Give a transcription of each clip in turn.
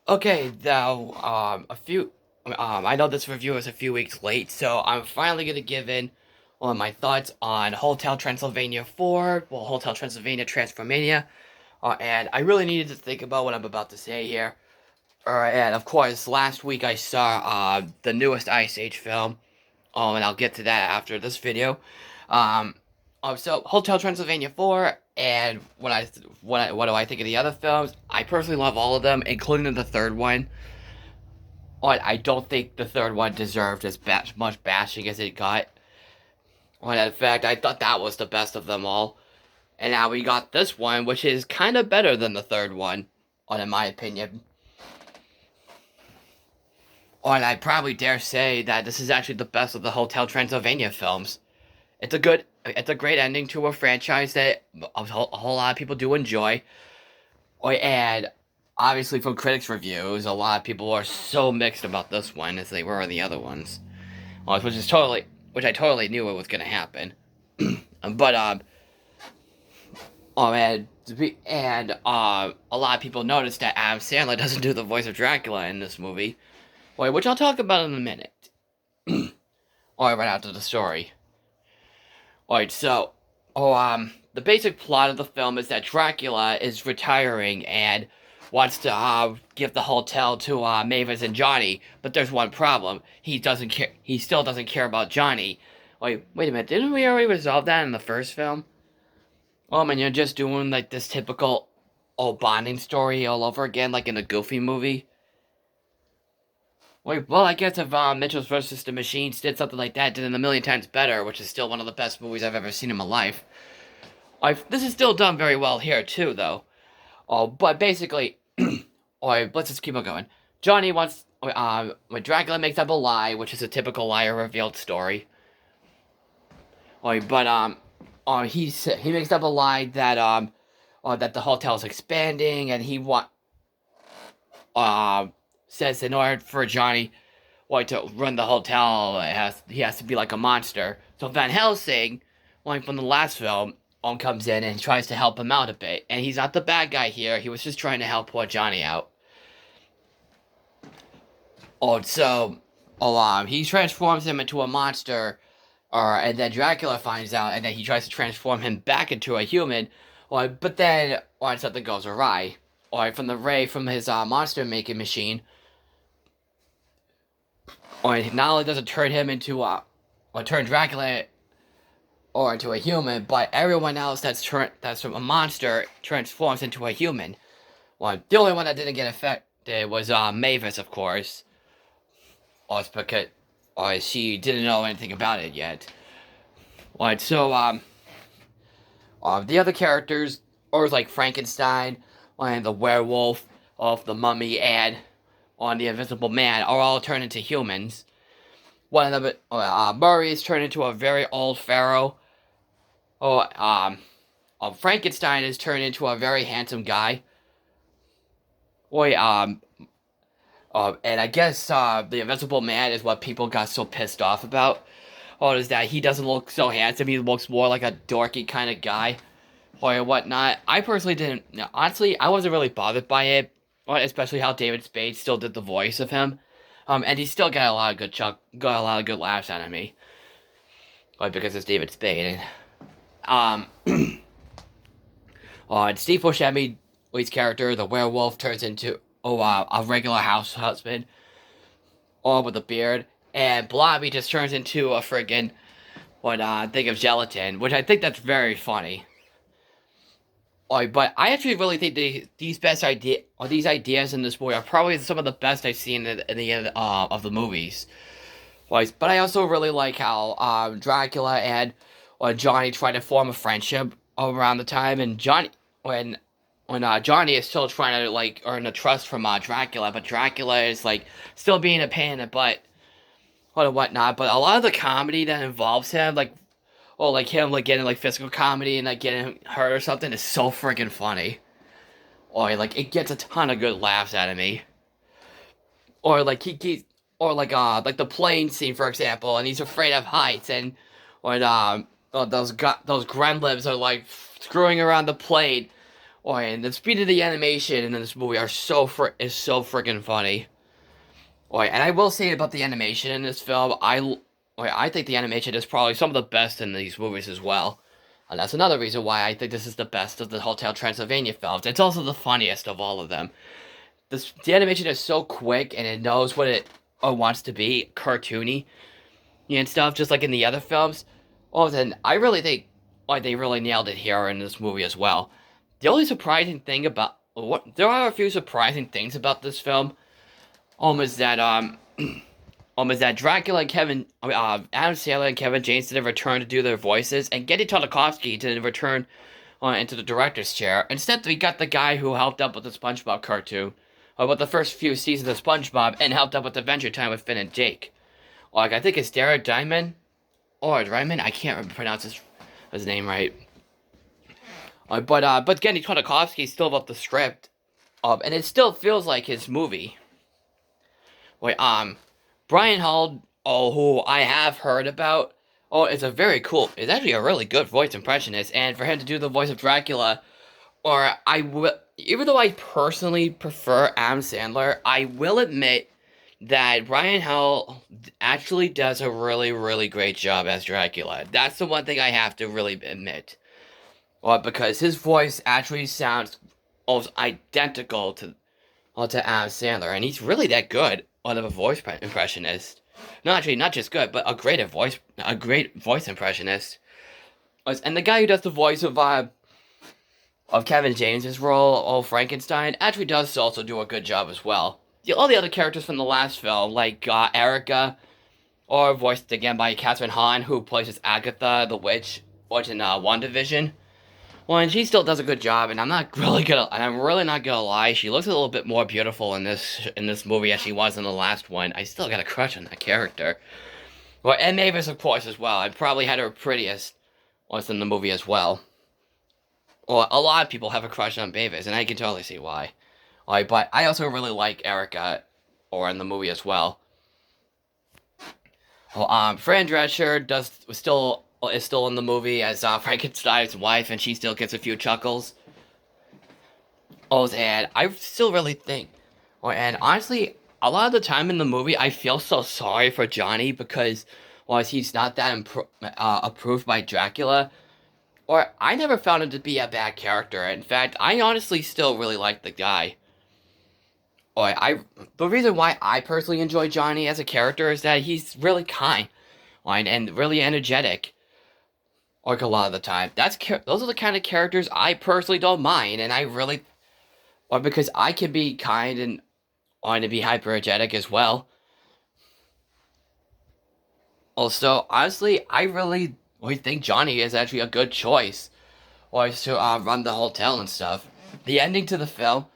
Okay, now, I know this review is a few weeks late, so I'm finally gonna give in on my thoughts on Hotel Transylvania 4, well, Hotel Transylvania Transfromania, and I really needed to think about what I'm about to say here. And of course, last week I saw, the newest Ice Age film, and I'll get to that after this video. Um, so Hotel Transylvania 4, and what do I think of the other films? I personally love all of them, including the third one. I don't think the third one deserved as much bashing as it got. In fact, I thought that was the best of them all. And now we got this one, which is kind of better than the third one, in my opinion. And I probably dare say that this is actually the best of the Hotel Transylvania films. It's a great ending to a franchise that a whole lot of people do enjoy. And obviously, from critics' reviews, a lot of people are so mixed about this one as they were on the other ones. Which I totally knew it was gonna happen. But a lot of people noticed that Adam Sandler doesn't do the voice of Dracula in this movie, which I'll talk about in a minute. Right after the story. Alright, so, the basic plot of the film is that Dracula is retiring and wants to give the hotel to Mavis and Johnny, but there's one problem. He doesn't care. He still doesn't care about Johnny. Wait a minute. Didn't we already resolve that in the first film? And you're just doing like this typical bonding story all over again, like in a Goofy movie. Well, I guess if Mitchell's versus the Machines did something like that, did it a million times better, which is still one of the best movies I've ever seen in my life. This is still done very well here too, though. But basically, let's just keep on going. Johnny wants, when Dracula makes up a lie, which is a typical liar revealed story. He makes up a lie that the hotel's expanding, and says in order for Johnny, to run the hotel, he has to be like a monster. So Van Helsing, from the last film, comes in and tries to help him out a bit. And he's not the bad guy here. He was just trying to help poor Johnny out. He transforms him into a monster, and then Dracula finds out, and then he tries to transform him back into a human. But then, something goes awry. From the ray from his monster-making machine, not only does it turn him into turn Dracula into a human, but everyone else that's from a monster transforms into a human. The only one that didn't get affected was Mavis, of course. It's because she didn't know anything about it yet. The other characters, like Frankenstein, and the werewolf, of the mummy, and on the Invisible Man, are all turned into humans. One of them, Murray, is turned into a very old pharaoh. Frankenstein is turned into a very handsome guy. And I guess the Invisible Man is what people got so pissed off about. Is that he doesn't look so handsome? He looks more like a dorky kind of guy, or whatnot. I personally didn't. Honestly, I wasn't really bothered by it, especially how David Spade still did the voice of him. And he still got a lot of good laughs out of me, because it's David Spade. And Steve Buscemi's character, the werewolf, turns into a regular house husband, with a beard, and Blobby just turns into a friggin' thing of gelatin, which I think that's very funny. But I actually really think these ideas in this movie are probably some of the best I've seen in the end of the movies. But I also really like how Dracula and Johnny try to form a friendship around the time, and when Johnny is still trying to earn the trust from Dracula, but Dracula is still being a pain in the butt or whatnot. But a lot of the comedy that involves him, him getting physical comedy and getting hurt or something, is so freaking funny. It gets a ton of good laughs out of me. The plane scene, for example, and he's afraid of heights, and when those gremlins are screwing around the plane, Oh, and the speed of the animation in this movie is so freaking funny. Oh, and I will say about the animation in this film, I think the animation is probably some of the best in these movies as well. And that's another reason why I think this is the best of the Hotel Transylvania films. It's also the funniest of all of them. The animation is so quick and it knows what it wants to be, cartoony and stuff, just like in the other films. Oh, then I really think they really nailed it here in this movie as well. The only surprising thing about there are a few surprising things about this film. Is that is that Dracula and Adam Sandler and Kevin James didn't return to do their voices, and Getty Tartakovsky didn't return into the director's chair. Instead, we got the guy who helped up with the SpongeBob cartoon, with the first few seasons of SpongeBob, and helped up with Adventure Time with Finn and Jake. Like, I think it's Derek Diamond, or Diamond, I can't pronounce his name right. But Getty Tartakovsky still wrote the script, and it still feels like his movie. Wait, Brian Hall, who I have heard about, is it's actually a really good voice impressionist, and for him to do the voice of Dracula, even though I personally prefer Adam Sandler, I will admit that Brian Hall actually does a really, really great job as Dracula. That's the one thing I have to really admit. Because his voice actually sounds almost identical to Adam Sandler, and he's really that good of a voice impressionist. Not just good, but a great voice impressionist. And the guy who does the voice of Kevin James's role, Frankenstein, actually does also do a good job as well. All the other characters from the last film, like Erica, or voiced again by Catherine Hahn, who plays as Agatha the Witch, in WandaVision. Well, and she still does a good job, and I'm really not gonna lie, she looks a little bit more beautiful in this movie as she was in the last one. I still got a crush on that character. Well, and Mavis, of course, as well. I probably had her prettiest in the movie as well. Well, a lot of people have a crush on Mavis, and I can totally see why. But I also really like Erica, in the movie as well. Well, Fran Drescher is still in the movie as Frankenstein's wife, and she still gets a few chuckles. And I still really think, and honestly, a lot of the time in the movie, I feel so sorry for Johnny because, he's not that approved by Dracula. I never found him to be a bad character. In fact, I honestly still really like the guy. The reason why I personally enjoy Johnny as a character is that he's really kind, and really energetic. A lot of the time, those are the kind of characters I personally don't mind, and I really, because I can be kind and want to be hyperergetic as well. Also, honestly, I really think Johnny is actually a good choice, to run the hotel and stuff. The ending to the film,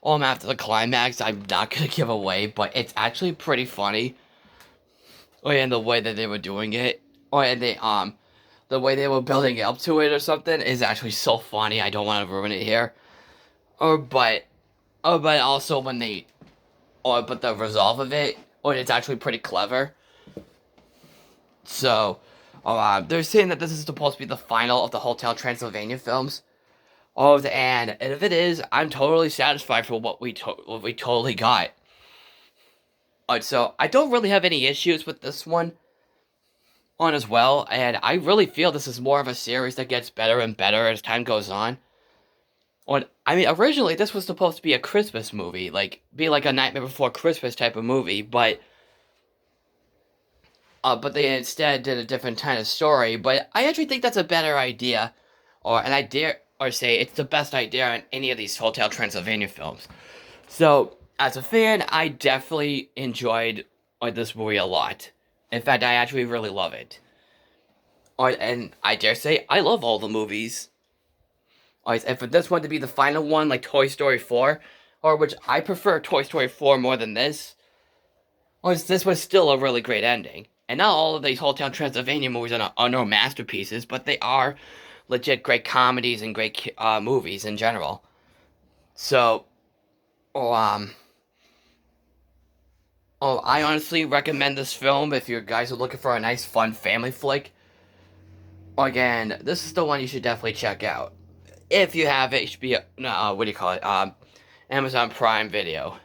after the climax, I'm not gonna give away, but it's actually pretty funny. And the way that they were doing it, and the way they were building up to it or something is actually so funny. I don't want to ruin it here. But also when but the resolve of it, it's actually pretty clever. So, they're saying that this is supposed to be the final of the Hotel Transylvania films. And if it is, I'm totally satisfied for what we totally got. So I don't really have any issues with this one as well, and I really feel this is more of a series that gets better and better as time goes on. Originally this was supposed to be a Christmas movie, be like a Nightmare Before Christmas type of movie, but they instead did a different kind of story. But I actually think that's a better idea, and I dare say it's the best idea in any of these Hotel Transylvania films. So, as a fan, I definitely enjoyed this movie a lot. In fact, I actually really love it. And I dare say, I love all the movies. And for this one to be the final one, like Toy Story 4, which I prefer Toy Story 4 more than this was still a really great ending. And not all of these Hotel Transylvania movies are no masterpieces, but they are legit great comedies and great movies in general. So, I honestly recommend this film if you guys are looking for a nice, fun family flick. Again, this is the one you should definitely check out. if you have HBO, no, what do you call it? Amazon Prime Video.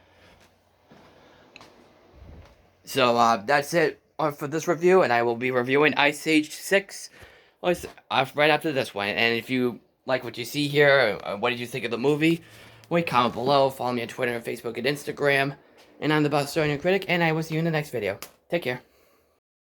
So that's it for this review, and I will be reviewing Ice Age 6 right after this one. And if you like what you see here, what did you think of the movie? Comment below, follow me on Twitter and Facebook and Instagram. And I'm the Bostonian Critic, and I will see you in the next video. Take care.